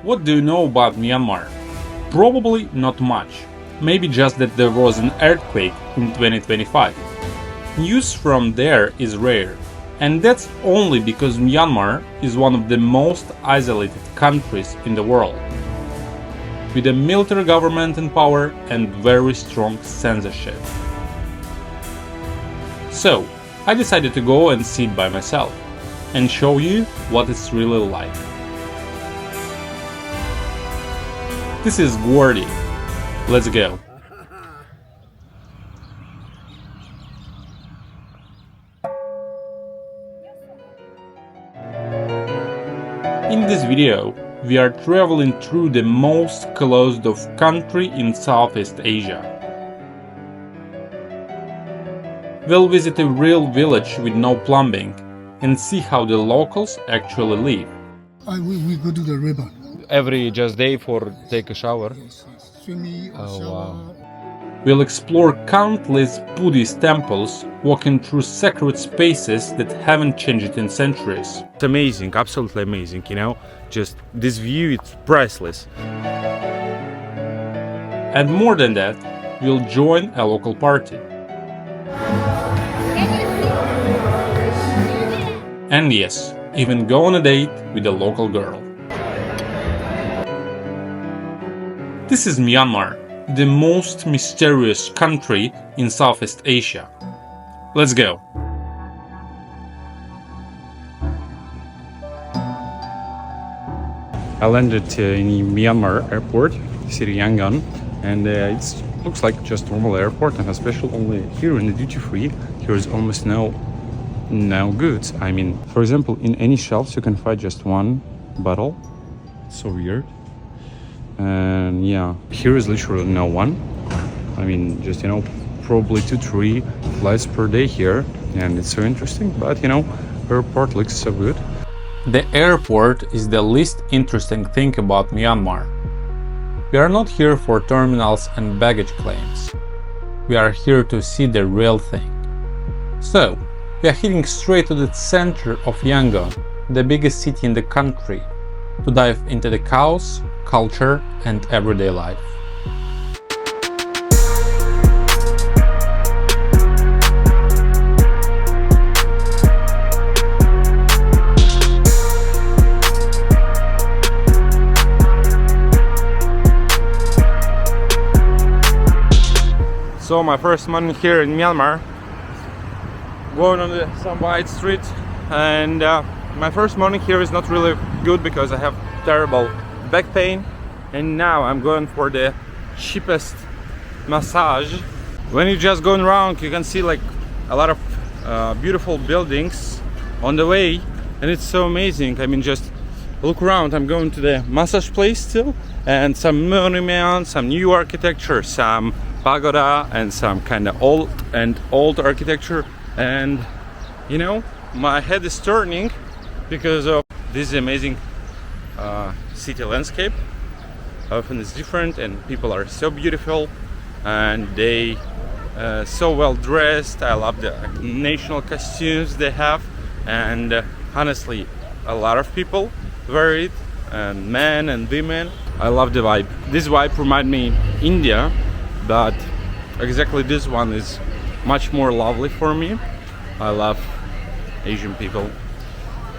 What do you know about Myanmar? Probably not much. Maybe just that there was an earthquake in 2025. News from there is rare, and that's only because Myanmar is one of the most isolated countries in the world, with a military government in power and very strong censorship. So, I decided to go and see it by myself, and show you what it's really like. This is Gordy. Let's go. In this video, we are traveling through the most closed-off country in Southeast Asia. We'll visit a real village with no plumbing and see how the locals actually live. We go to the river. Every just day for take a shower. Swimming or Oh, shower. wow. We'll explore countless Buddhist temples, walking through sacred spaces that haven't changed in centuries. It's amazing, absolutely amazing, you know? Just this view, it's priceless. And more than that, we'll join a local party. And yes, even go on a date with a local girl. This is Myanmar, the most mysterious country in Southeast Asia. Let's go. I landed in Myanmar airport, city Yangon, and it looks like just normal airport, and especially only here in the duty free, there is almost no goods. I mean, for example, in any shelves you can find just one bottle. So weird. And yeah, here is literally no one. I mean, just, you know, probably 2-3 flights per day here, and it's so interesting. But, you know, airport looks so good. The airport is the least interesting thing about Myanmar. We are not here for terminals and baggage claims. We are here to see the real thing. So, we are heading straight to the center of Yangon, the biggest city in the country, to dive into the chaos, culture, and everyday life. So my first morning here in Myanmar, going on some wide street, and my first morning here is not really good because I have terrible back pain, and now I'm going for the cheapest massage. When you're just going around, you can see like a lot of beautiful buildings on the way, and it's so amazing. I mean, just look around. I'm going to the massage place still, and some monuments, some new architecture, some pagoda, and some kind of old architecture. And you know, my head is turning because of this amazing city landscape. Often it's different, and people are so beautiful, and they so well dressed. I love the national costumes they have, and honestly, a lot of people wear it, and men and women. I love the vibe. This vibe reminds me India, but exactly this one is much more lovely for me. I love Asian people,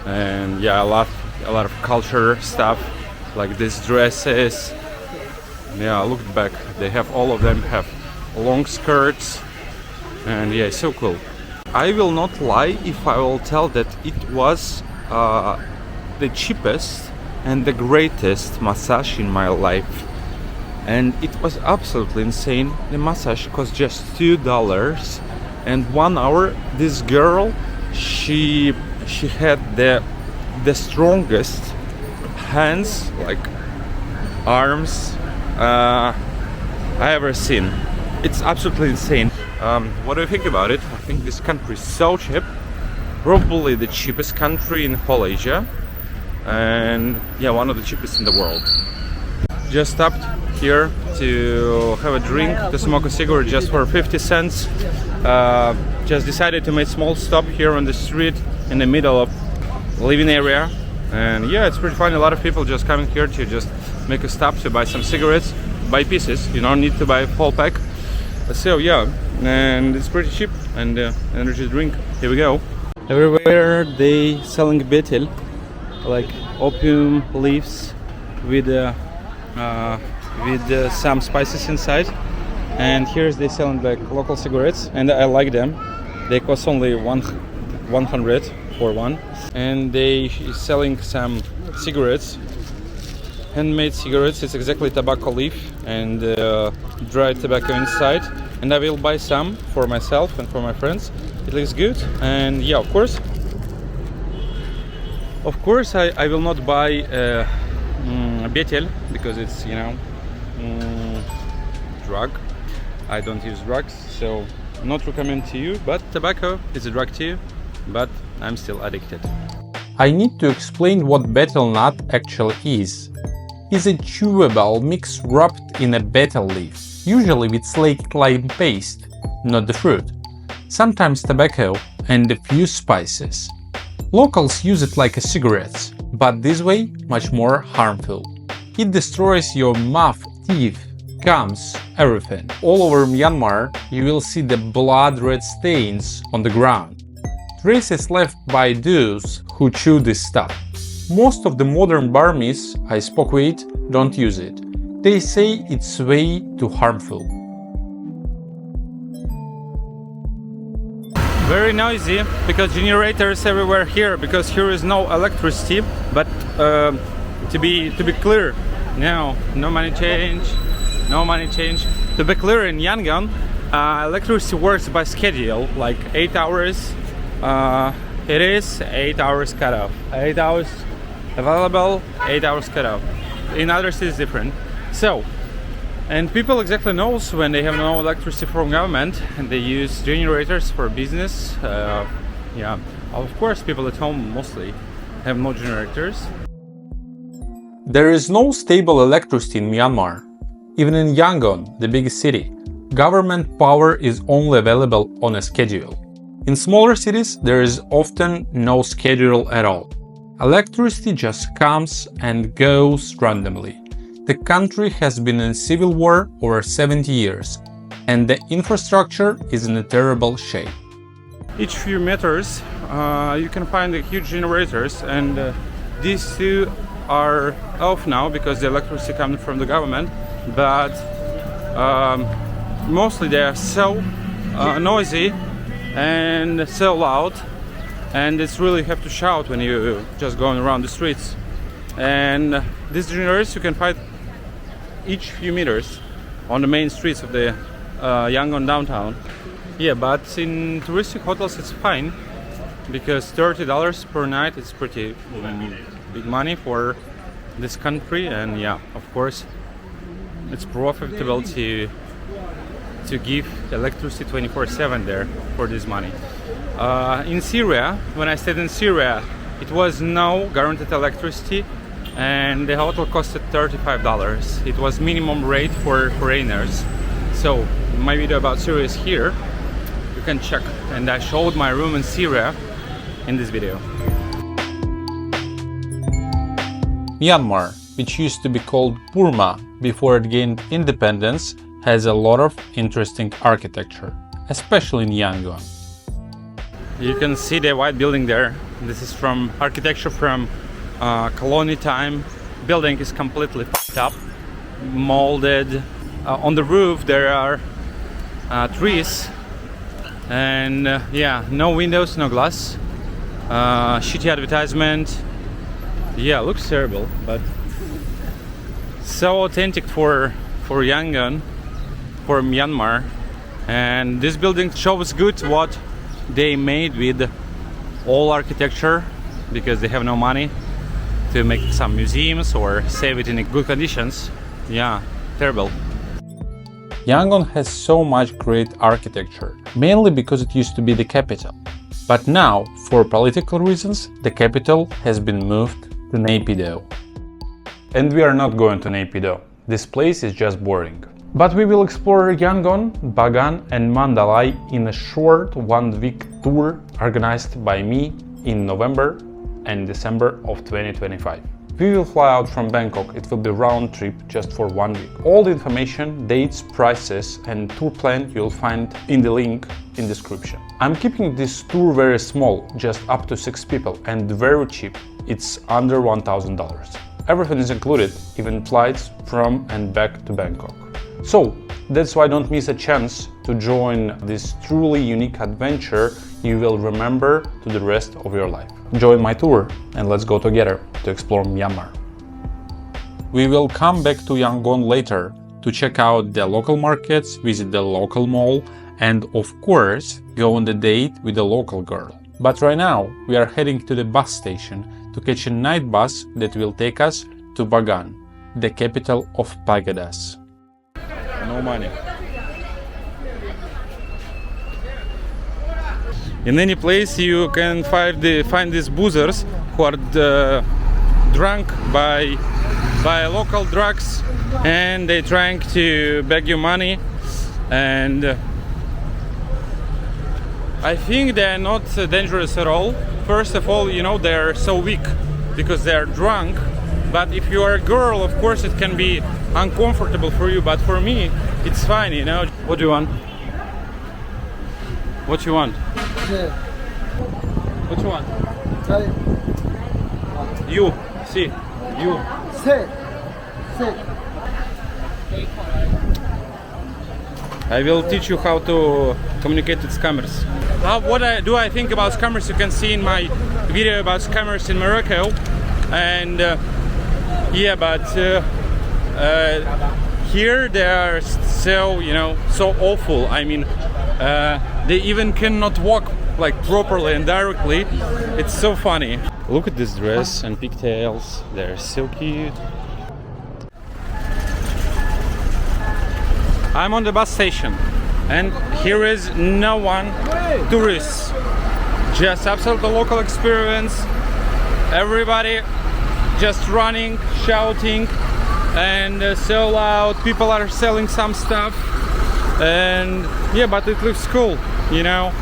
and yeah, I love a lot of culture stuff, like these dresses. Yeah, look back, they have, all of them have long skirts, and yeah, it's so cool. I will not lie if I will tell that it was the cheapest and the greatest massage in my life, and it was absolutely insane. The massage cost just $2, and 1 hour this girl, she had the strongest hands, like arms, I ever seen. It's absolutely insane. What do you think about it? I think this country is so cheap, probably the cheapest country in whole Asia, and yeah, one of the cheapest in the world. Just stopped here to have a drink, to smoke a cigarette just for 50 cents. Just decided to make a small stop here on the street in the middle of living area And yeah, it's pretty fun. A lot of people just coming here to just make a stop to buy some cigarettes, buy pieces. You don't need to buy a full pack. So yeah, and it's pretty cheap. And energy drink. Here we go. Everywhere they selling betel, like opium leaves with some spices inside. And here they selling like local cigarettes, and I like them. They cost only 100 for one. And they selling some cigarettes, handmade cigarettes. It's exactly tobacco leaf and dried tobacco inside. And I will buy some for myself and for my friends. It looks good. And yeah, of course I will not buy betel because it's, you know, drug. I don't use drugs, so not recommend to you. But tobacco is a drug too, but I'm still addicted. I need to explain what betel nut actually is. It's a chewable mix wrapped in a betel leaf, usually with slaked lime paste, not the fruit. Sometimes tobacco and a few spices. Locals use it like a cigarettes, but this way much more harmful. It destroys your mouth, teeth, gums, everything. All over Myanmar you will see the blood-red stains on the ground. Traces left by those who chew this stuff. Most of the modern Burmese I spoke with don't use it. They say it's way too harmful. Very noisy because generators everywhere here, because here is no electricity. But to be clear, no money change, no money change. To be clear, in Yangon, electricity works by schedule, like 8 hours. It is 8 hours cut off, 8 hours available, 8 hours cut off. In other cities different. So, and people exactly knows when they have no electricity from government, and they use generators for business. Yeah, of course people at home mostly have no generators. There is no stable electricity in Myanmar. Even in Yangon, the biggest city, government power is only available on a schedule. In smaller cities, there is often no schedule at all. Electricity just comes and goes randomly. The country has been in civil war over 70 years, and the infrastructure is in a terrible shape. Each few meters you can find the huge generators, and these two are off now because the electricity comes from the government, but mostly they are so noisy and so loud, and it's really have to shout when you just going around the streets. And these generators you can find each few meters on the main streets of the Yangon downtown. Yeah, but in touristic hotels it's fine because $30 per night is pretty big money for this country, and yeah, of course it's profitable to give electricity 24/7 there for this money. In Syria, when I stayed in Syria, it was no guaranteed electricity, and the hotel costed $35. It was minimum rate for foreigners. So my video about Syria is here. You can check, and I showed my room in Syria in this video. Myanmar, which used to be called Burma before it gained independence, has a lot of interesting architecture, especially in Yangon. You can see the white building there. This is from architecture from colonial time. Building is completely f***ed up, molded. On the roof there are trees, and yeah, no windows, no glass. Shitty advertisement. Yeah, looks terrible, but so authentic for Yangon, for Myanmar. And this building shows good what they made with all architecture, because they have no money to make some museums or save it in good conditions. Yeah, terrible. Yangon has so much great architecture, mainly because it used to be the capital. But now, for political reasons, the capital has been moved to Naypyidaw. And we are not going to Naypyidaw. This place is just boring. But we will explore Yangon, Bagan and Mandalay in a short one-week tour organized by me in November and December of 2025. We will fly out from Bangkok. It will be round trip just for 1 week. All the information, dates, prices and tour plan you'll find in the link in description. I'm keeping this tour very small, just up to 6 people, and very cheap. It's under $1,000. Everything is included, even flights from and back to Bangkok. So that's why don't miss a chance to join this truly unique adventure you will remember to the rest of your life. Join my tour and let's go together to explore Myanmar. We will come back to Yangon later to check out the local markets, visit the local mall, and of course go on the date with the local girl. But right now we are heading to the bus station to catch a night bus that will take us to Bagan, the capital of Pagodas. No money. In any place you can find these boozers who are drunk by local drugs, and they're trying to beg you money, and I think they're not dangerous at all. First of all, you know, they're so weak because they're drunk, but if you are a girl, of course it can be uncomfortable for you, but for me it's fine, you know. What do you want? What you want? Yeah. What you want? Say. You, see, you. Say. I will teach you how to communicate with scammers. What I think about scammers, you can see in my video about scammers in Morocco, and yeah, but here they are so, you know, so awful. I mean, they even cannot walk like properly and directly. It's so funny. Look at this dress and pigtails. They're so cute. I'm on the bus station and here is no one, tourists, just absolute local experience. Everybody just running, shouting, and so loud. People are selling some stuff, and yeah, but it looks cool, you know.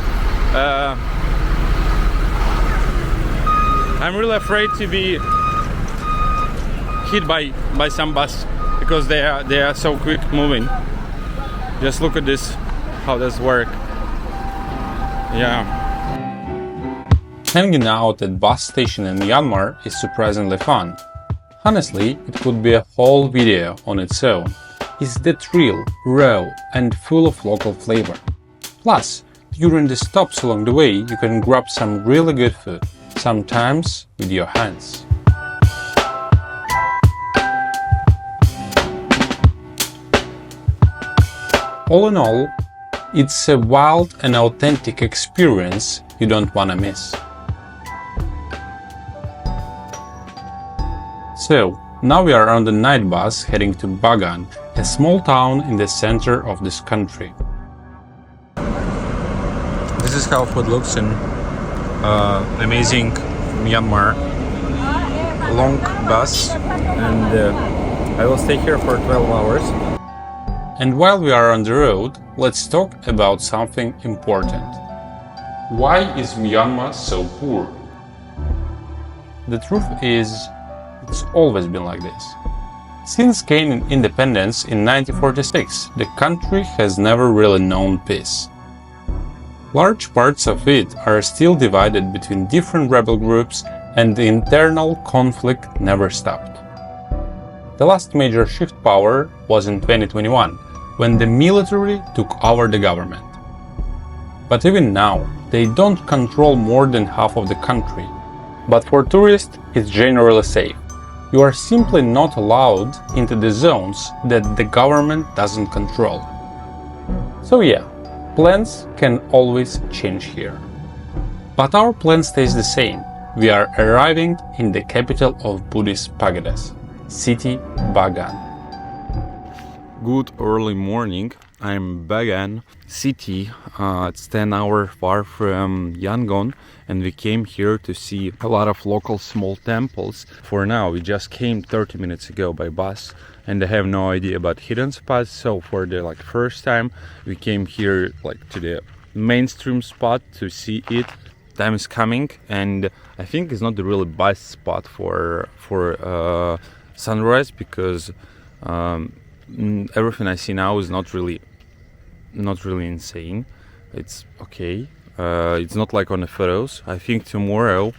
I'm really afraid to be hit by some bus because they are so quick moving. Just look at this, how this work. Yeah. Hanging out at bus station in Myanmar is surprisingly fun. Honestly, it could be a whole video on its own. It's that real, raw and full of local flavor. Plus, during the stops along the way, you can grab some really good food, sometimes with your hands. All in all, it's a wild and authentic experience you don't wanna miss. So, now we are on the night bus heading to Bagan, a small town in the center of this country. This is how food looks in amazing Myanmar. Long bus, and I will stay here for 12 hours. And while we are on the road, let's talk about something important. Why is Myanmar so poor? The truth is, it's always been like this. Since gaining independence in 1946, the country has never really known peace. Large parts of it are still divided between different rebel groups, and the internal conflict never stopped. The last major shift power was in 2021, when the military took over the government. But even now, they don't control more than half of the country. But for tourists, it's generally safe. You are simply not allowed into the zones that the government doesn't control. So yeah, plans can always change here. But our plan stays the same. We are arriving in the capital of Buddhist Pagodas, city Bagan. Good early morning. I'm Bagan city. It's 10 hours far from Yangon, and we came here to see a lot of local small temples. For now, we just came 30 minutes ago by bus, and I have no idea about hidden spots. So for the first time, we came here to the mainstream spot to see it. time is coming, and I think it's not the really best spot for sunrise, because everything I see now is not really insane. It's okay. It's not like on the photos. I think tomorrow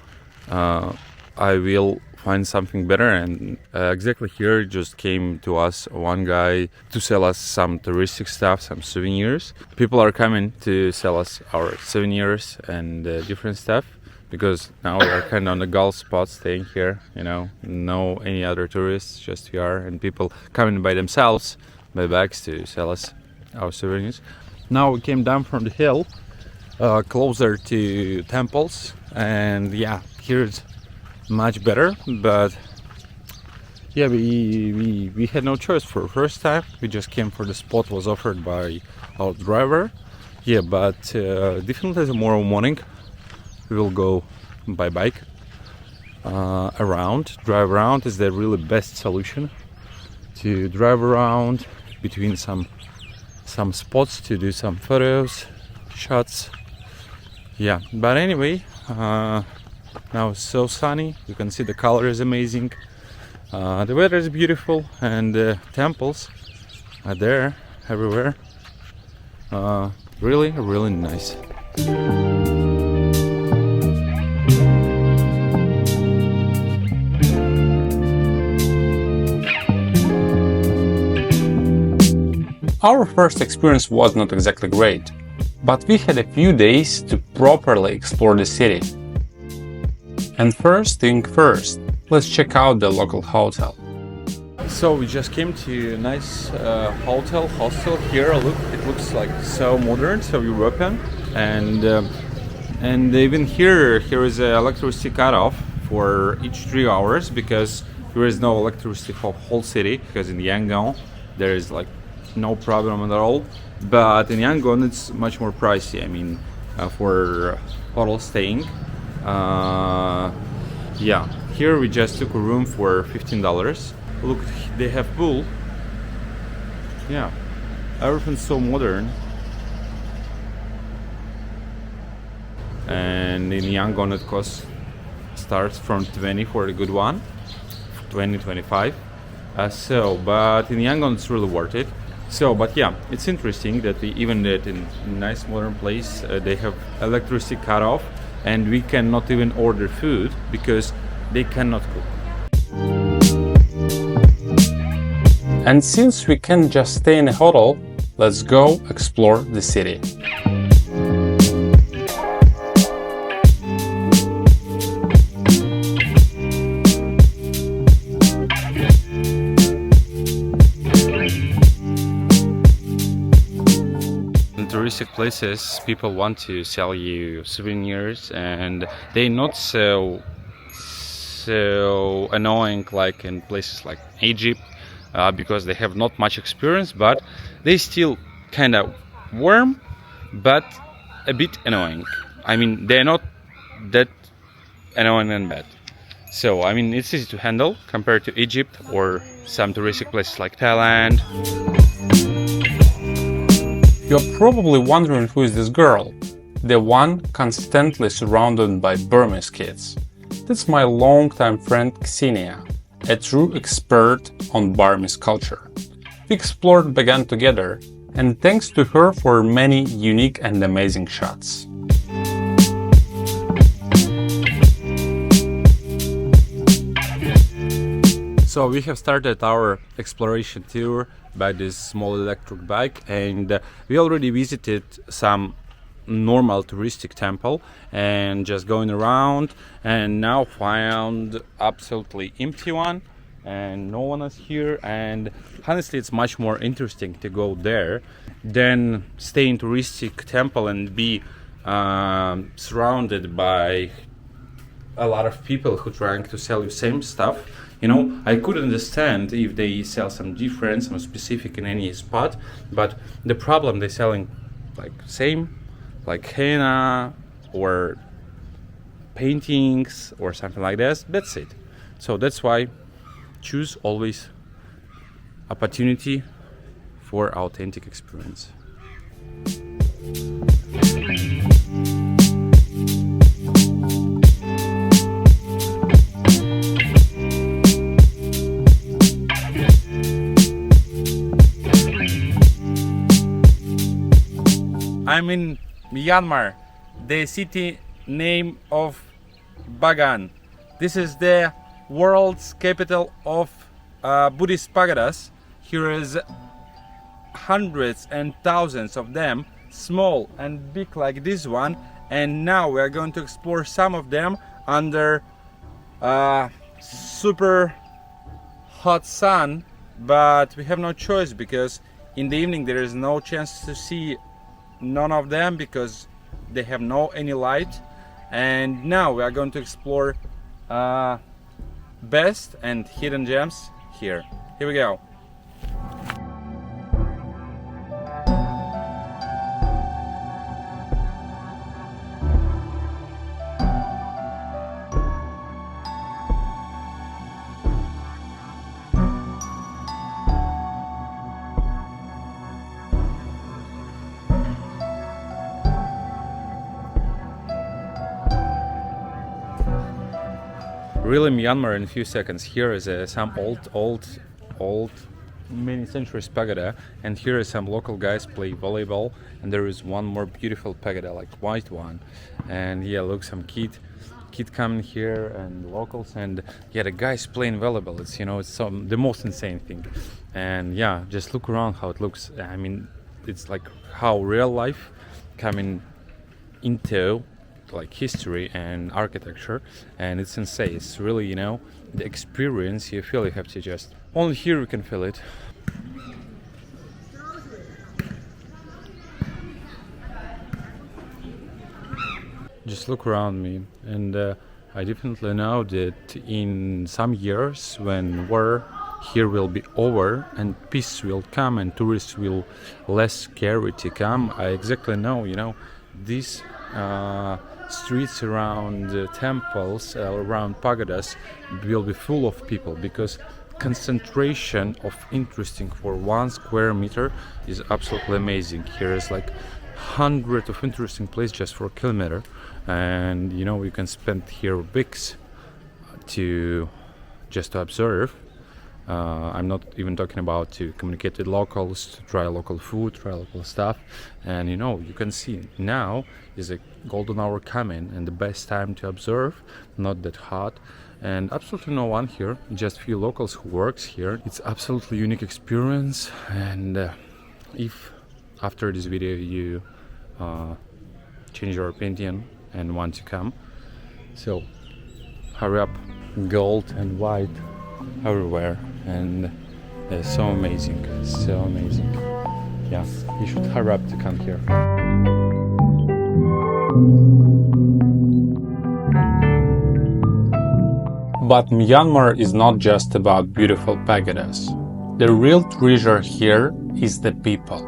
I will find something better, and exactly here just came to us one guy to sell us some touristic stuff, some souvenirs. People are coming to sell us our souvenirs and different stuff, because now we are kind of on the golf spot, staying here, no any other tourists, just we are, and people coming by themselves, by bags, to sell us our souvenirs. Now we came down from the hill, closer to temples, and yeah, here it's much better, but yeah, we had no choice for the first time. We just came for the spot was offered by our driver. Yeah, but definitely tomorrow morning we will go by bike drive around is the really best solution, to drive around between some spots to do some photos, shots. Yeah, but anyway, now it's so sunny, you can see the color is amazing, the weather is beautiful, and the temples are there everywhere. Really nice. Our first experience was not exactly great, but we had a few days to properly explore the city. And first thing first, let's check out the local hotel. So we just came to a nice hostel here. Look, it looks like so modern, so European, and even here is an electricity cutoff for each 3 hours, because there is no electricity for whole city, because in the Yangon there is like no problem at all, but in Yangon it's much more pricey. I mean, for hotel staying. Yeah, here we just took a room for $15. Look, they have pool. Yeah, everything's so modern. And in Yangon it starts from 20 for a good one, 20-25. But in Yangon it's really worth it. But yeah, it's interesting that even that in a nice modern place they have electricity cut off, and we cannot even order food because they cannot cook. And since we can't just stay in a hotel, let's go explore the city. Touristic places, people want to sell you souvenirs, and they're not so annoying like in places like Egypt, because they have not much experience, but they still kind of warm but a bit annoying. I mean, they're not that annoying and bad. So I mean, it's easy to handle compared to Egypt or some touristic places like Thailand. You're probably wondering who is this girl, the one constantly surrounded by Burmese kids. That's my longtime friend Ksenia, a true expert on Burmese culture. We explored Bagan together, and thanks to her for many unique and amazing shots. So we have started our exploration tour by this small electric bike, and we already visited some normal touristic temple and just going around, and now found absolutely empty one and no one is here. And honestly, it's much more interesting to go there than stay in touristic temple and be surrounded by a lot of people who trying to sell you same stuff. You know, I could understand if they sell some different, some specific in any spot, but the problem they're selling like same, like henna or paintings or something like that. That's it. So that's why choose always opportunity for authentic experience. I'm in Myanmar, the city name of Bagan. This is the world's capital of Buddhist pagodas. Here is hundreds and thousands of them, small and big like this one, and now we are going to explore some of them under super hot sun, but we have no choice because in the evening there is no chance to see none of them because they have no any light. And now we are going to explore best and hidden gems here. Here we go. Really Myanmar in a few seconds. Here is some old many centuries pagoda, and here is some local guys play volleyball, and there is one more beautiful pagoda like white one, and yeah, look, some kid coming here and locals, and yeah, the guys playing volleyball. It's, you know, it's the most insane thing. And yeah, just look around how it looks. I mean, it's like how real life coming into like history and architecture, and it's insane. It's really, you know, the experience you feel. You have to just only here you can feel it. Just look around me, and I definitely know that in some years when war here will be over and peace will come and tourists will less scary to come. I exactly know, you know, these streets around temples, around pagodas will be full of people because concentration of interesting for 1 square meter is absolutely amazing. Here is like hundreds of interesting places just for a kilometer, and you know, you can spend here weeks to just to observe. I'm not even talking about to communicate with locals, to try local food, try local stuff. And you know, you can see now is a golden hour coming and the best time to observe, not that hot, and absolutely no one here, just few locals who works here. It's absolutely unique experience, and if after this video you change your opinion and want to come, so hurry up. Gold and white everywhere, and it's so amazing, so amazing. Yeah, you should hurry up to come here. But Myanmar is not just about beautiful pagodas. The real treasure here is the people.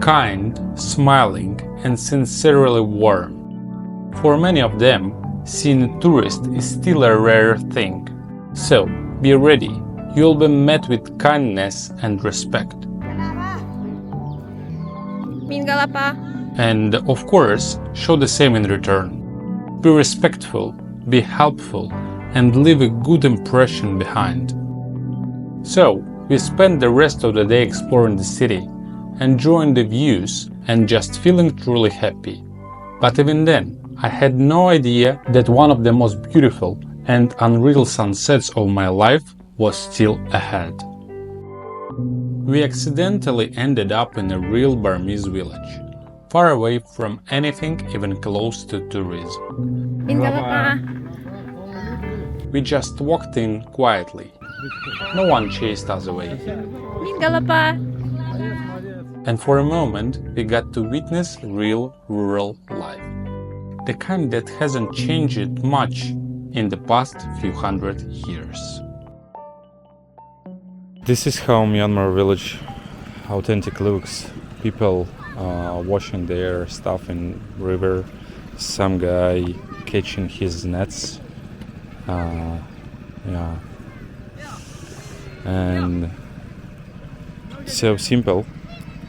Kind, smiling, and sincerely warm. For many of them, seeing a tourist is still a rare thing. So, be ready. You'll be met with kindness and respect. And of course, show the same in return. Be respectful, be helpful, and leave a good impression behind. So, we spent the rest of the day exploring the city, enjoying the views, and just feeling truly happy. But even then, I had no idea that one of the most beautiful and unreal sunsets of my life was still ahead. We accidentally ended up in a real Burmese village, far away from anything even close to tourism. We just walked in quietly. No one chased us away. And for a moment, we got to witness real rural life. The kind that hasn't changed much in the past few hundred years. This is how Myanmar village authentic looks. People washing their stuff in river. Some guy catching his nets. Yeah, and so simple,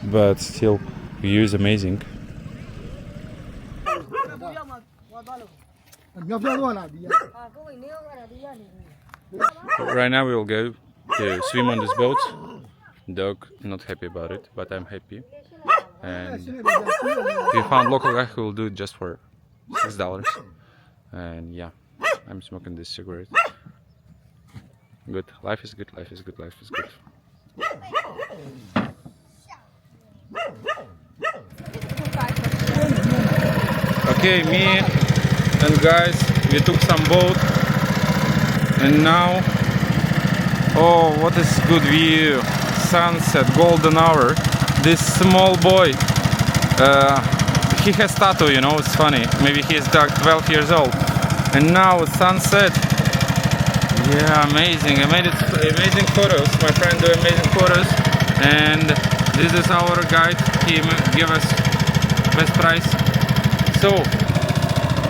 but still view is amazing. Right now we will go to swim on this boat. Dog not happy about it, but I'm happy. and we found local guy who will do it just for $6. And yeah, I'm smoking this cigarette. Good. Life is good. Life is good. Life is good. Okay, me and guys, we took some boat, and now, oh, what is good view! Sunset, golden hour. This small boy, he has tattoo, you know. It's funny. Maybe he is 12 years old, and now it's sunset. Yeah, amazing. I made it amazing photos. My friend do amazing photos, and this is our guide. He gave us best price. So,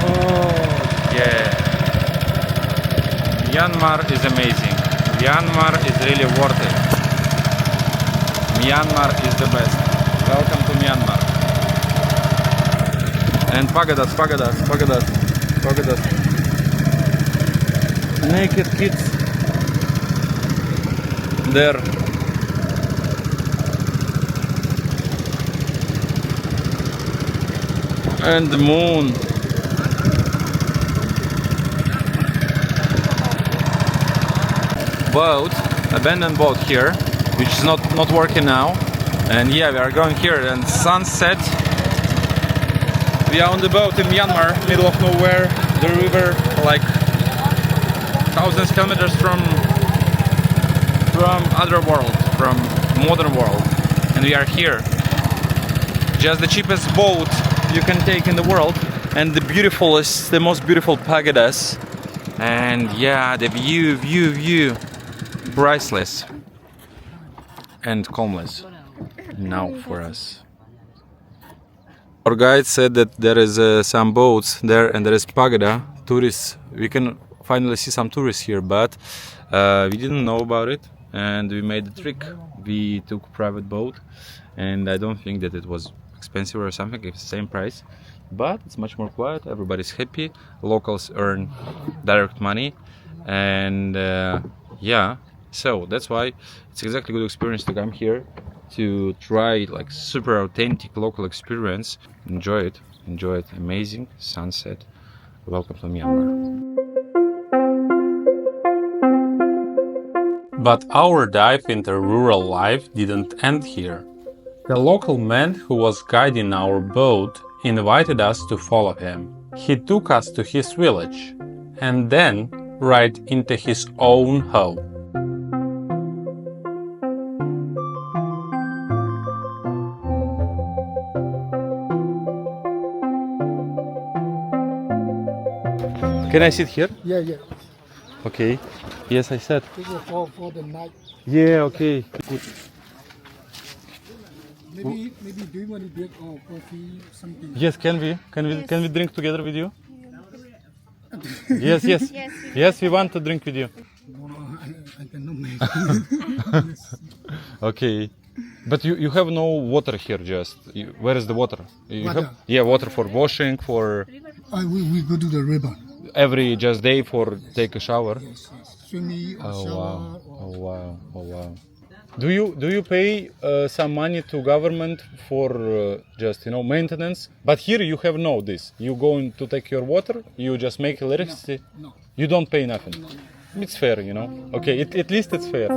oh yeah, Myanmar is amazing. Myanmar is really worth it. Myanmar is the best. Welcome to Myanmar. And Pagodas, Pagodas, Pagodas, Pagodas. Naked kids there. And the moon. Boat, abandoned boat here, which is not working now. And yeah, we are going here, and sunset. We are on the boat in Myanmar, middle of nowhere, the river, like thousands of kilometers from other world, from modern world, and we are here. Just the cheapest boat you can take in the world, and the most beautiful pagodas, and yeah, the view, priceless and calmless now for us. Our guide said that there is some boats there, and there is pagoda tourists. We can finally see some tourists here, but we didn't know about it, and we made the trick. We took private boat, and I don't think that it was expensive or something. It's the same price, but it's much more quiet. Everybody's happy. Locals earn direct money, and yeah, so that's why it's exactly good experience to come here to try like super authentic local experience. Enjoy it. Amazing sunset. Welcome to Myanmar. But our dive into rural life didn't end here. The local man who was guiding our boat invited us to follow him. He took us to his village, and then right into his own home. Can I sit here? Yeah, yeah. Okay. Yes, I said. This is for the night. Yeah, okay. Good. Maybe do you want to drink or coffee something? Yes, can we drink together with you? Yes, we want to drink with you. No, I cannot make. Okay. But you have no water here, just. Where is the water? You Water. have water for washing, for We go to the river. every just day for take a shower. Yes. Swimming or shower. Or Oh wow. Do you pay some money to government for just maintenance? But here you have no this. You going to take your water, you just make electricity. No. You don't pay nothing. It's fair, Okay, at least it's fair.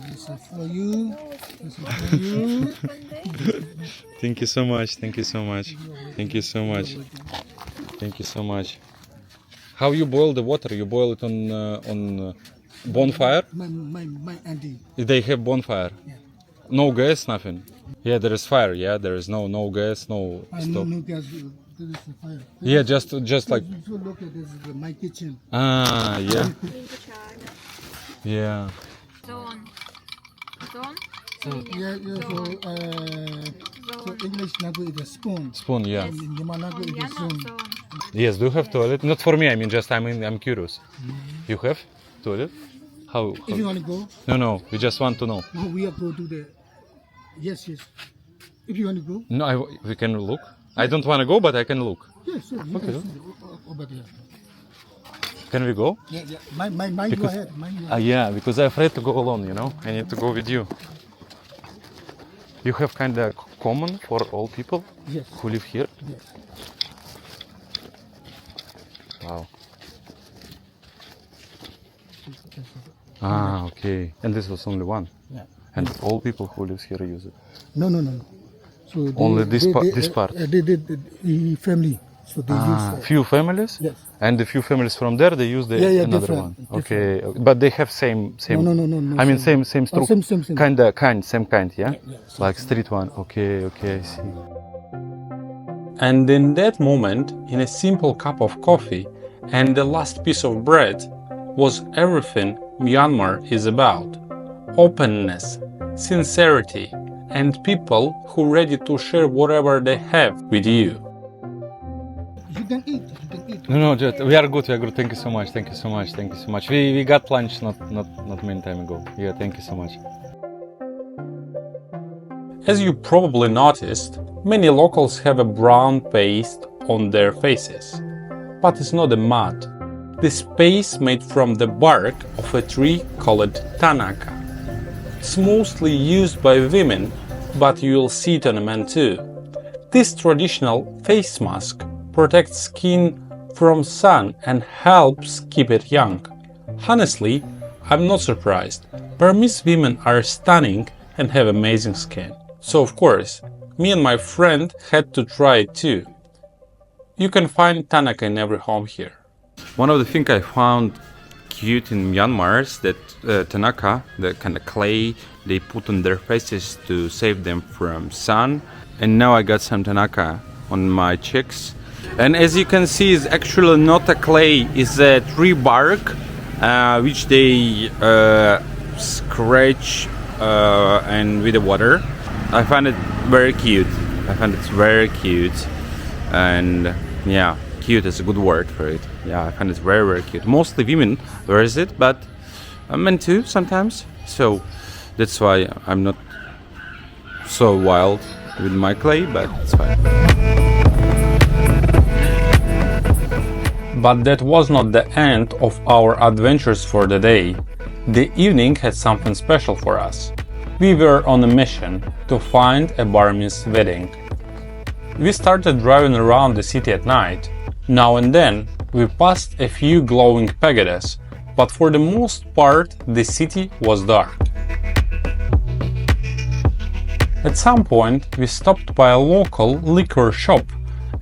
This is for you. This is for you. Thank you so much. Thank you so much. Thank you so much. Thank you so much. How you boil the water? You boil it on bonfire? My auntie. They have bonfire. Yeah. No gas, nothing. Yeah, there is fire. Yeah, there is no gas, no stove. No gas. This is the fire. Yeah, just like. So look at this is my kitchen. Ah, yeah. Yeah. Zone. Yeah. So English language is a spoon. Spoon, yeah. In Myanmar language is a spoon. Yes, do you have toilet? Not for me. I mean, just I'm curious. You have toilet? How? If you want to go, No. We just want to know. no, we are go to the. Yes. If you want to go, No, we can look. I don't want to go, but I can look. yes, sir. You Okay. can see over there. Can we go? Yeah, yeah. Mine go ahead. Mine go ahead. Yeah, because I'm afraid to go alone, you know? I need to go with you. You have kind of common for all people Yes. who live here? Yes. Wow. Ah, okay. And this was only one? Yeah. And all people who live here use it? No. So Only this part? The family. So they use. Few families? Yes. And the few families from there, they use the another different, one. different. Okay, but they have same. No. I mean same structure. Same. Same kind, yeah. Yeah, Like street one. Okay, I see. And in that moment, in a simple cup of coffee and the last piece of bread, was everything Myanmar is about: openness, sincerity, and people who are ready to share whatever they have with you. You can eat. No, just, we are good. Thank you so much. We got lunch not many time ago. Yeah, thank you so much. As you probably noticed, many locals have a brown paste on their faces. But it's not a mud. This paste made from the bark of a tree called tanaka. It's mostly used by women, but you'll see it on men too. This traditional face mask protects skin from sun and helps keep it young. Honestly, I'm not surprised. Burmese women are stunning and have amazing skin. So of course, me and my friend had to try it too. You can find tanaka in every home here. One of the things I found cute in Myanmar is that tanaka, the kind of clay they put on their faces to save them from sun. And now I got some tanaka on my cheeks. And as you can see, it's actually not a clay, it's a tree bark which they scratch and with the water. I find it very cute. And yeah, cute is a good word for it. Yeah, I find it very cute. Mostly women wears it, but men too sometimes. So that's why I'm not so wild with my clay, but it's fine. But that was not the end of our adventures for the day. The evening had something special for us. We were on a mission to find a Burmese wedding. We started driving around the city at night. Now and then we passed a few glowing pagodas, but for the most part the city was dark. At some point we stopped by a local liquor shop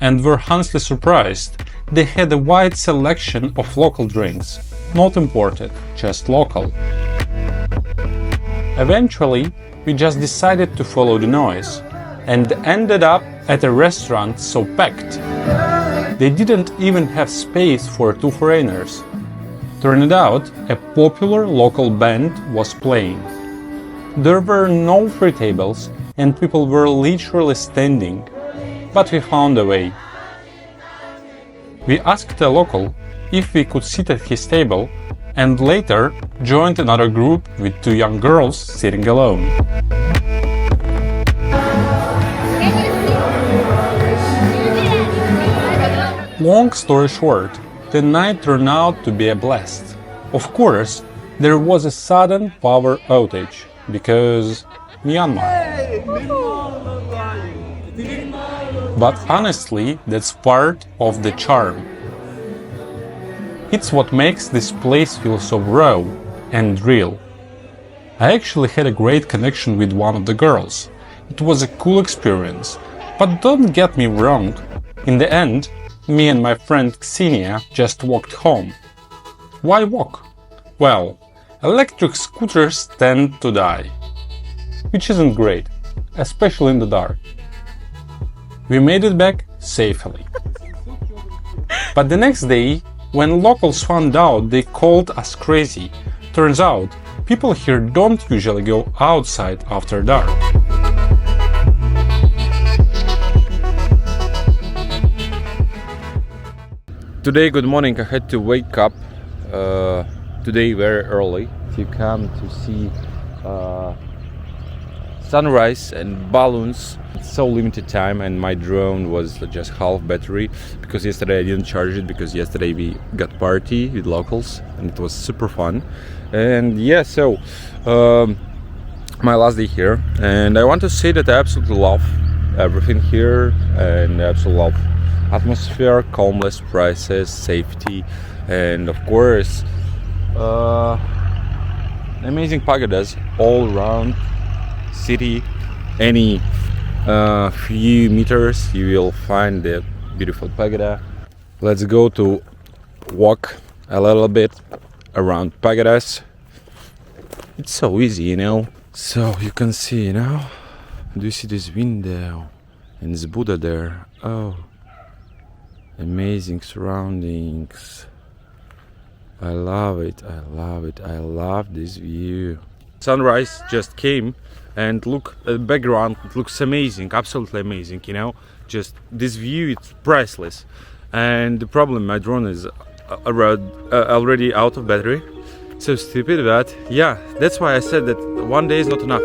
and were honestly surprised. They had a wide selection of local drinks, not imported, just local. Eventually, we just decided to follow the noise and ended up at a restaurant so packed. They didn't even have space for two foreigners. Turned out, a popular local band was playing. There were no free tables and people were literally standing, but we found a way. We asked a local if we could sit at his table and later joined another group with two young girls sitting alone. Long story short, the night turned out to be a blast. Of course, there was a sudden power outage because Myanmar. But honestly, that's part of the charm. It's what makes this place feel so raw and real. I actually had a great connection with one of the girls. It was a cool experience, but don't get me wrong. In the end, me and my friend Xenia just walked home. Why walk? Well, electric scooters tend to die, which isn't great, especially in the dark. We made it back safely. But the next day, when locals found out, they called us crazy. Turns out, people here don't usually go outside after dark. Today, good morning, I had to wake up today very early to come to see sunrise and balloons. It's so limited time, and my drone was just half battery because yesterday I didn't charge it because yesterday we got party with locals and it was super fun. And yeah, so my last day here, and I want to say that I absolutely love everything here, and I absolutely love atmosphere, calmness, prices, safety, and of course amazing pagodas all around city. Any few meters you will find the beautiful pagoda. Let's go to walk a little bit around pagodas. It's so easy, you know. So you can see, you know, do you see this window and this Buddha there? Oh, amazing surroundings. I love it, I love it, I love this view. Sunrise just came, and look at the background, it looks amazing, absolutely amazing, you know. Just this view, it's priceless. And the problem, my drone is already out of battery. So stupid, but yeah, that's why I said that one day is not enough.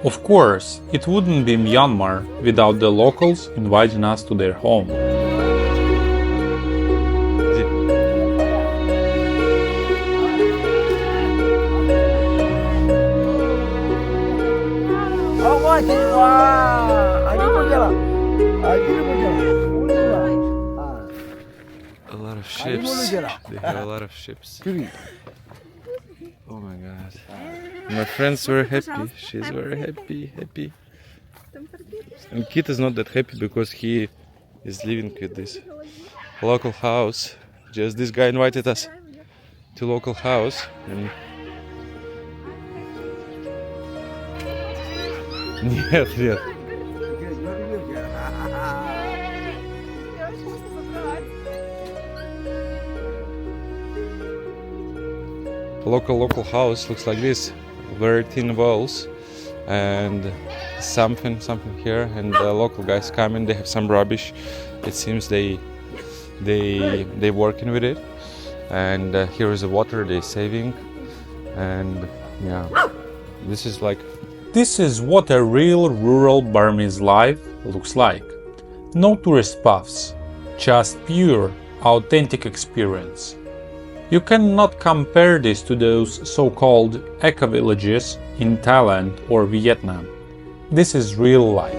Of course, it wouldn't be Myanmar without the locals inviting us to their home. A lot of ships. They have a lot of ships. Oh my god. My friend's very happy. She's very happy. And Kit is not that happy because he is living with this local house. Just this guy invited us to local house, and yeah. Local house looks like this, very thin walls, and something here, and the local guys come in, they have some rubbish. It seems they working with it, and here is the water they're saving, and yeah, this is what a real rural Burmese life looks like. No tourist puffs, just pure, authentic experience. You cannot compare this to those so-called eco-villages in Thailand or Vietnam. This is real life.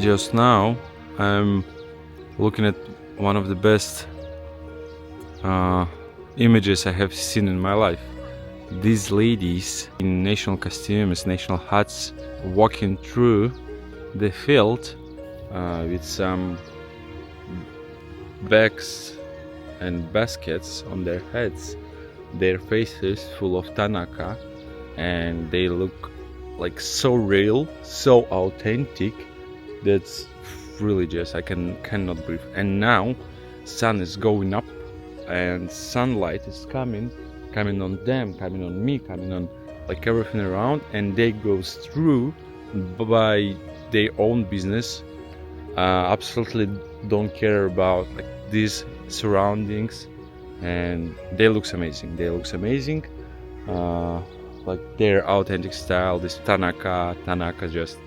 Just now I'm looking at one of the best images I have seen in my life. These ladies in national costumes, national hats, walking through the field with some bags and baskets on their heads, their faces full of tanaka, and they look like so real, so authentic. That's really just I cannot breathe. And now sun is going up and sunlight is coming on them, coming on me, coming on like everything around, and they goes through by their own business. Absolutely don't care about like these surroundings, and they looks amazing. Like their authentic style, this tanaka just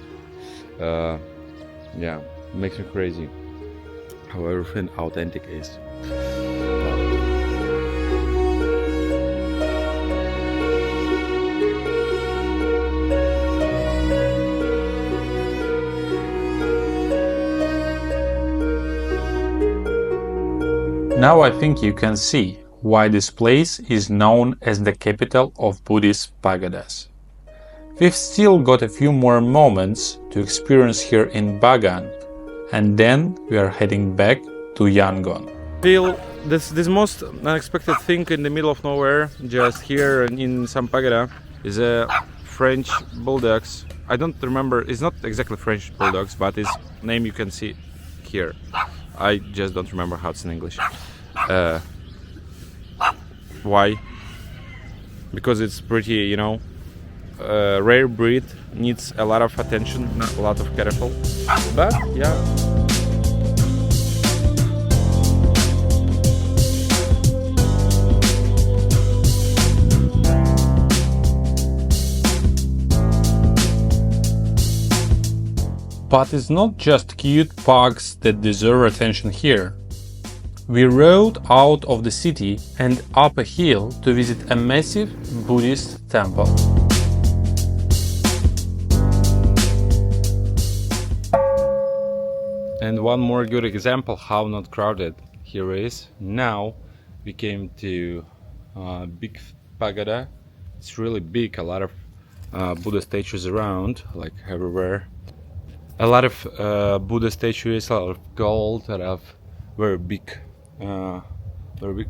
yeah, makes me crazy how everything authentic is. Now I think you can see why this place is known as the capital of Buddhist pagodas. We've still got a few more moments to experience here in Bagan, and then we are heading back to Yangon. Feel this most unexpected thing in the middle of nowhere, just here in some pagoda, is a French bulldogs. I don't remember, it's not exactly French bulldogs, but its name you can see here. I just don't remember how it's in English. Why? Because it's pretty, you know, rare breed, needs a lot of attention, not a lot of careful. But yeah. But it's not just cute pugs that deserve attention here. We rode out of the city and up a hill to visit a massive Buddhist temple. And one more good example how not crowded here is. Now we came to big pagoda. It's really big, a lot of Buddha statues around, like everywhere. A lot of Buddha statues, a lot of gold, a lot of very big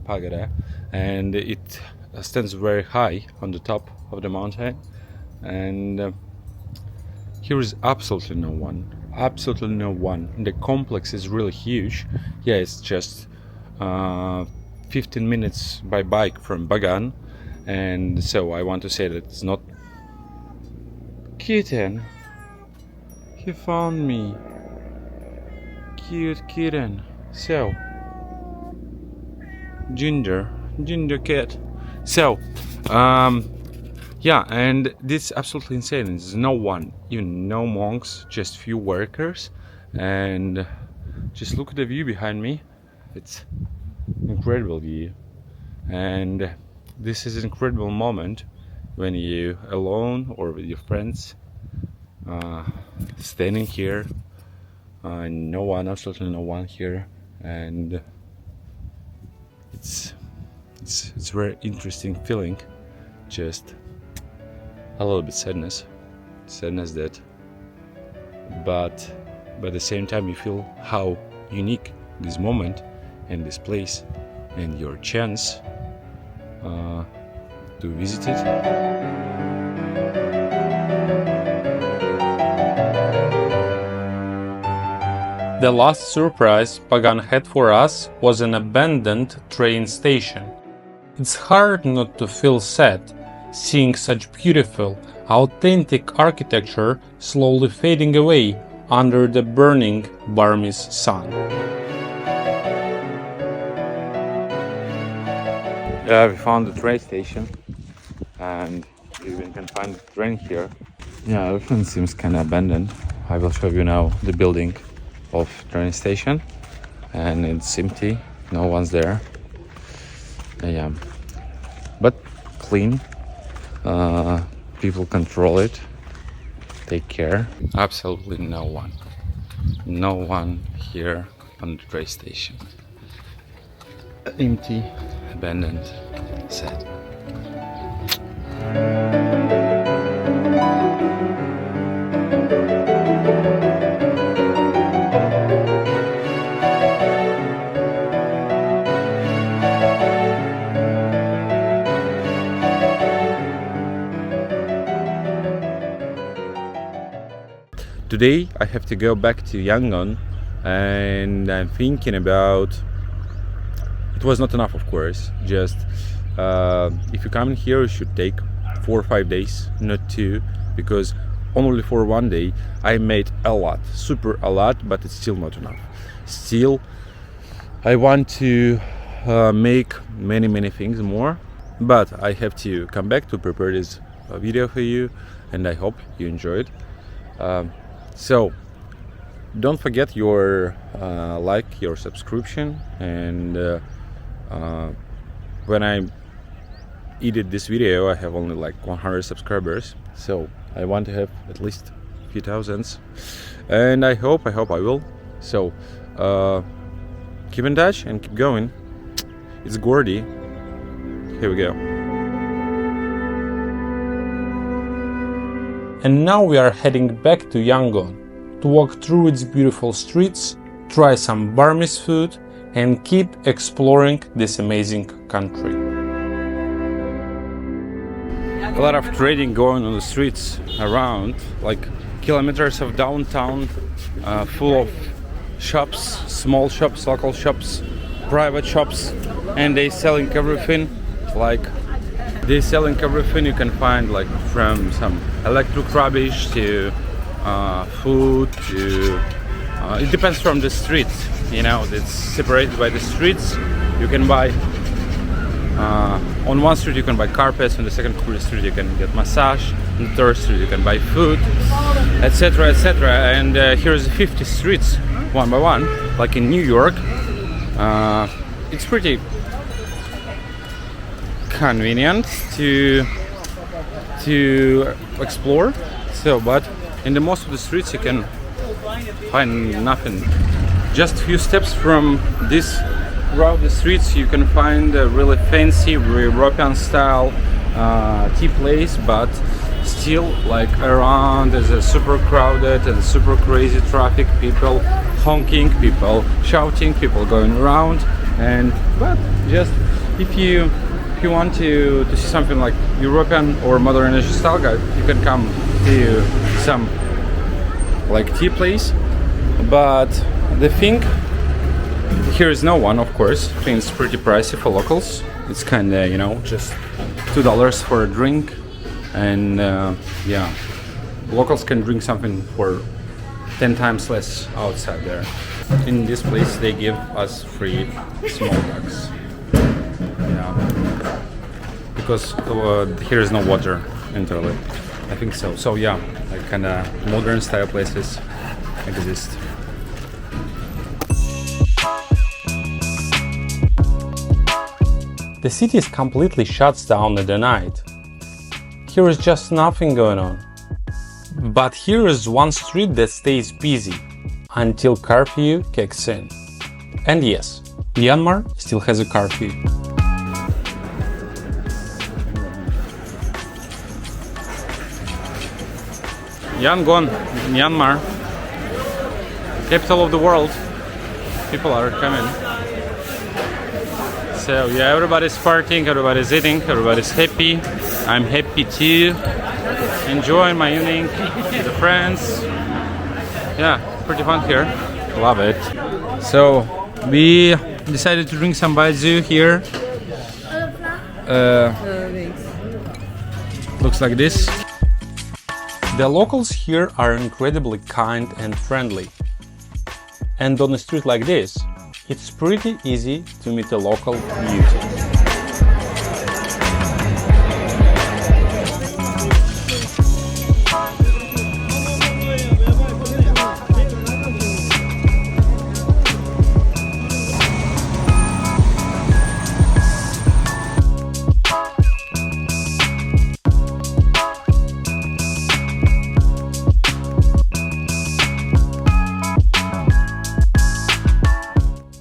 pagoda, and it stands very high on the top of the mountain. And here is absolutely no one. Absolutely no one. The complex is really huge. Yeah, it's just 15 minutes by bike from Bagan, and so I want to say that it's not. Kitten, he found me. Cute kitten. So, ginger cat. So, yeah, and this is absolutely insane. There's no one, even no monks, just few workers. And just look at the view behind me. It's incredible view. And this is an incredible moment when you alone or with your friends standing here. No one, absolutely no one here, and it's very interesting feeling. Just a little bit sadness that, but at the same time you feel how unique this moment and this place and your chance to visit it. The last surprise Bagan had for us was an abandoned train station. It's hard not to feel sad, seeing such beautiful, authentic architecture slowly fading away under the burning Burmese sun. Yeah, we found the train station, and you even can find the train here. Yeah, everything seems kind of abandoned. I will show you now the building of train station, and it's empty, no one's there. Yeah, but clean. People control it, take care. Absolutely no one here on the train station. Empty, abandoned, sad. Today I have to go back to Yangon, and I'm thinking about, it was not enough of course, just if you come in here you should take 4 or 5 days, not 2, because only for 1 day I made a lot, a lot, but it's still not enough. Still I want to make many things more, but I have to come back to prepare this video for you, and I hope you enjoyed. So don't forget your like, your subscription, and when I edit this video I have only like 100 subscribers, so I want to have at least a few thousands, and I hope I will. So keep in touch and keep going. It's Gordy. Here we go. And now we are heading back to Yangon to walk through its beautiful streets, try some Burmese food, and keep exploring this amazing country. A lot of trading going on the streets around, like kilometers of downtown full of shops, small shops, local shops, private shops, and they selling everything. Like they selling everything you can find, like from some electric rubbish to food to it depends from the streets, you know, it's separated by the streets. You can buy on one street you can buy carpets, on the second street you can get massage, on the third street you can buy food, etc, etc. And here's 50 streets one by one, like in New York. It's pretty convenient to explore. So, but in the most of the streets you can find nothing. Just a few steps from this route, the streets, you can find a really fancy European style tea place, but still like around there's a super crowded and super crazy traffic, people honking, people shouting, people going around. And but just if you want to see something like European or modern Asian style guide, you can come to some like tea place. But the thing here is no one, of course. I think it's pretty pricey for locals. It's kind of, you know, just $2 for a drink, and yeah, locals can drink something for 10 times less outside there. In this place they give us free small dogs. Yeah, because here is no water in toilet. I think so. So yeah, like kind of modern style places exist. The city is completely shuts down at the night. Here is just nothing going on. But here is one street that stays busy until curfew kicks in. And yes, Myanmar still has a curfew. Yangon, Myanmar, capital of the world. People are coming. So yeah, everybody's partying, everybody's eating, everybody's happy. I'm happy too. Enjoying my evening with the friends. Yeah, pretty fun here. Love it. So we decided to drink some baijiu here. Looks like this. The locals here are incredibly kind and friendly. And on a street like this, it's pretty easy to meet a local beauty.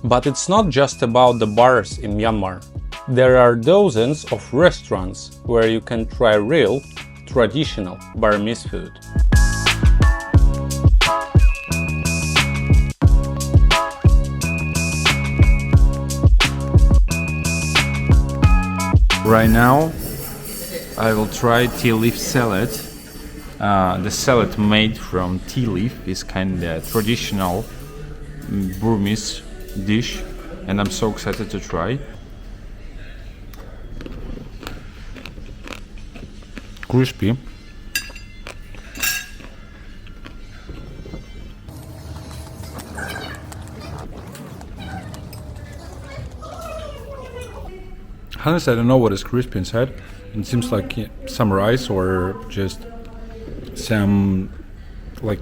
But it's not just about the bars in Myanmar. There are dozens of restaurants where you can try real, traditional Burmese food. Right now, I will try tea leaf salad. The salad made from tea leaf is kind of traditional Burmese dish, and I'm so excited to try. Crispy. Honestly, I don't know what is crispy inside. It seems like some rice or just some like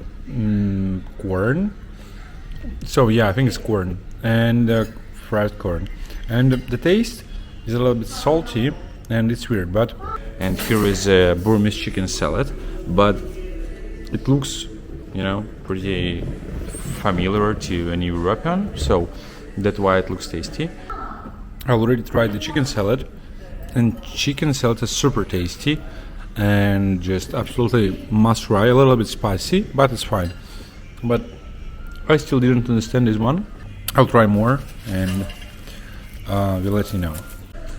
corn. So yeah, I think it's corn and fried corn. And the taste is a little bit salty and it's weird, but... And here is a Burmese chicken salad, but it looks, you know, pretty familiar to any European, so that's why it looks tasty. I already tried the chicken salad, and chicken salad is super tasty and just absolutely must try. A little bit spicy, but it's fine. But I still didn't understand this one. I'll try more and we'll let you know.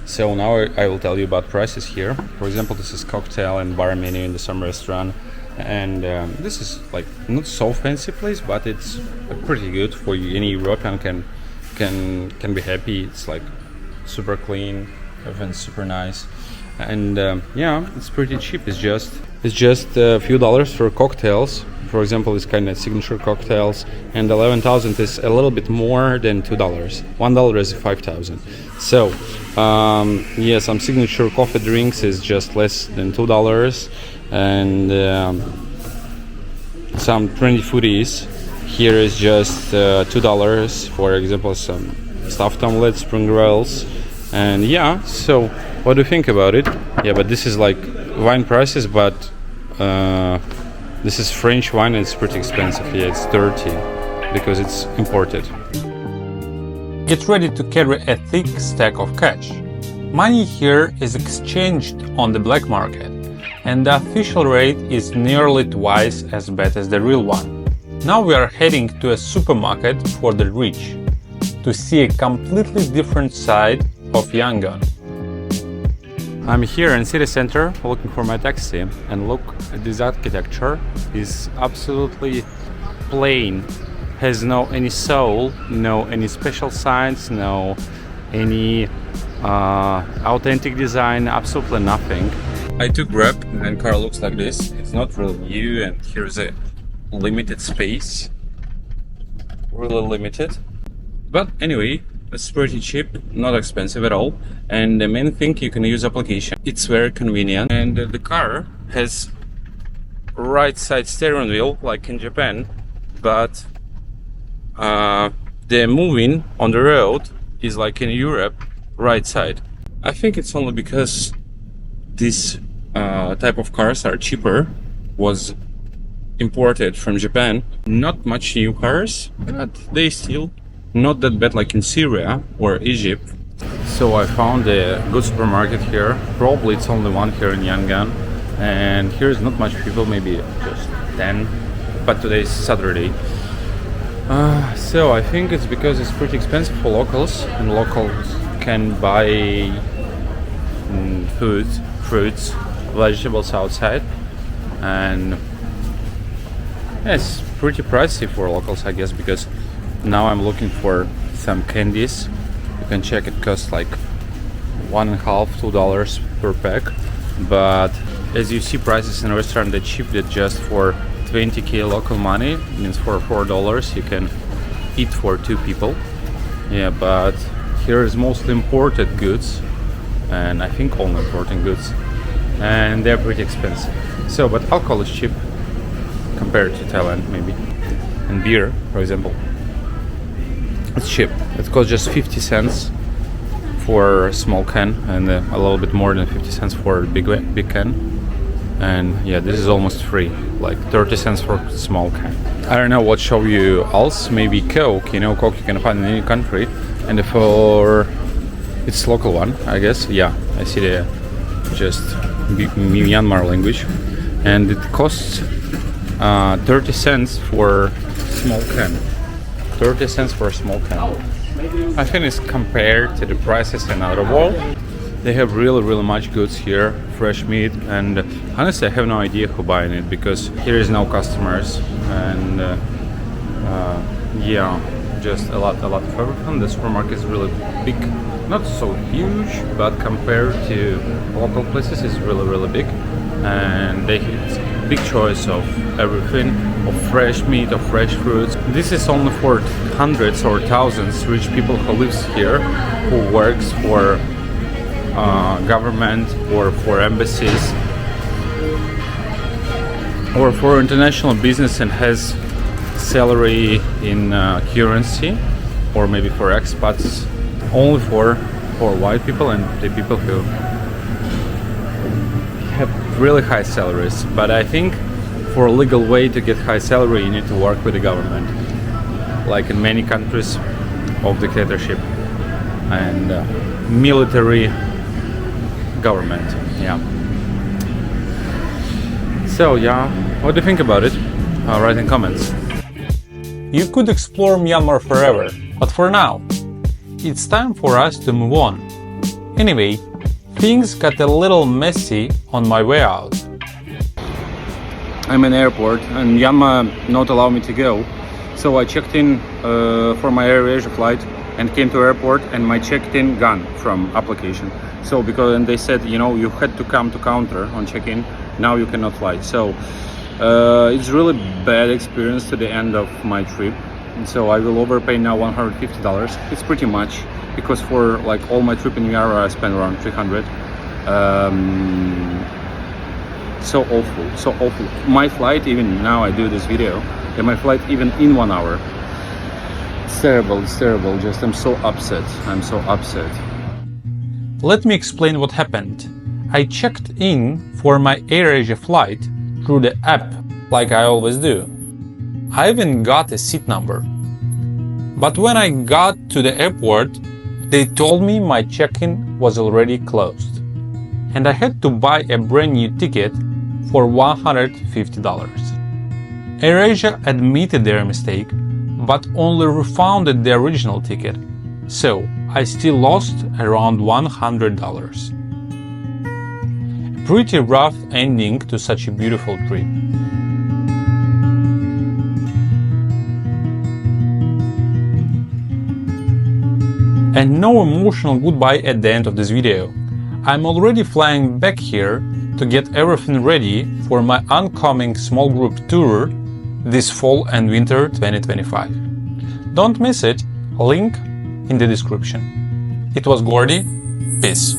So now I will tell you about prices here. For example, this is cocktail and bar menu in the some restaurant. And this is like not so fancy place, but it's pretty good for you. Any European can be happy. It's like super clean, everything's super nice, and yeah, it's pretty cheap. It's just a few dollars for cocktails. For example, this kind of signature cocktails, and 11,000 is a little bit more than $2. $1 is 5,000. So yeah, some signature coffee drinks is just less than $2, and some trendy foodies here is just $2. For example, some stuffed omelets, spring rolls, and yeah. So what do you think about it? Yeah, but this is like wine prices, but this is French wine and it's pretty expensive. Yeah, it's dirty because it's imported. Get ready to carry a thick stack of cash. Money here is exchanged on the black market, and the official rate is nearly twice as bad as the real one. Now we are heading to a supermarket for the rich to see a completely different side of Yangon. I'm here in city center looking for my taxi, and look at this architecture. Is absolutely plain, has no any soul, no any special signs, no any authentic design, absolutely nothing. I took Grab and car looks like this. It's not really new, and here's a limited space, really limited, but anyway, it's pretty cheap, not expensive at all, and the main thing, you can use application. It's very convenient, and the car has right side steering wheel like in Japan, but the moving on the road is like in Europe, right side. I think it's only because this type of cars are cheaper, was imported from Japan. Not much new cars, but they still not that bad like in Syria or Egypt. So I found a good supermarket here. Probably it's only one here in Yangon, and here is not much people, maybe just 10, but today is Saturday. So I think it's because it's pretty expensive for locals, and locals can buy food, fruits, vegetables outside, and yeah, it's pretty pricey for locals, I guess, because now I'm looking for some candies. You can check, it costs like $1.5 to $2 per pack, but as you see, prices in restaurant are cheap. That just for 20k local money means for $4 you can eat for 2 people. Yeah, but here is mostly imported goods, and I think all imported goods, and they're pretty expensive. So, but alcohol is cheap compared to Thailand maybe, and beer, for example, it's cheap. It costs just 50 cents for a small can, and a little bit more than 50 cents for a big can. And yeah, this is almost free, like 30 cents for a small can. I don't know what show you else, maybe Coke. You know, Coke you can find in any country, and for it's local one, I guess. Yeah, I see the just Myanmar language, and it costs 30 cents for small can. 30 cents for a small can. I think it's compared to the prices in other world. They have really much goods here, fresh meat, and honestly I have no idea who buying it because here is no customers, and yeah, just a lot of everything. The supermarket is really big, not so huge, but compared to local places it's really big, and they have big choice of everything, of fresh meat, of fresh fruits. This is only for hundreds or thousands rich people who lives here, who works for government or for embassies or for international business and has salary in currency, or maybe for expats. Only for white people and the people who have really high salaries. But I think for a legal way to get high salary you need to work with the government, like in many countries of dictatorship and military government. Yeah. So yeah, what do you think about it? Write in comments. You could explore Myanmar forever, but for now, it's time for us to move on. Anyway, things got a little messy on my way out. I'm in airport and Myanmar not allow me to go. So I checked in for my AirAsia flight and came to airport, and my checked-in gone from application. So and they said, you know, you had to come to counter on check-in. Now you cannot fly. So it's really bad experience to the end of my trip. And so I will overpay now $150. It's pretty much, because for like all my trip in Myanmar I spent around 300. So awful. My flight, even now I do this video, and my flight even in 1 hour. It's terrible. Just I'm so upset. Let me explain what happened. I checked in for my AirAsia flight through the app, like I always do. I even got a seat number. But when I got to the airport, they told me my check-in was already closed, and I had to buy a brand new ticket for $150. AirAsia admitted their mistake, but only refunded the original ticket, so I still lost around $100. A pretty rough ending to such a beautiful trip. And no emotional goodbye at the end of this video. I'm already flying back here to get everything ready for my oncoming small group tour this fall and winter 2025. Don't miss it, link in the description. It was Gordy, peace.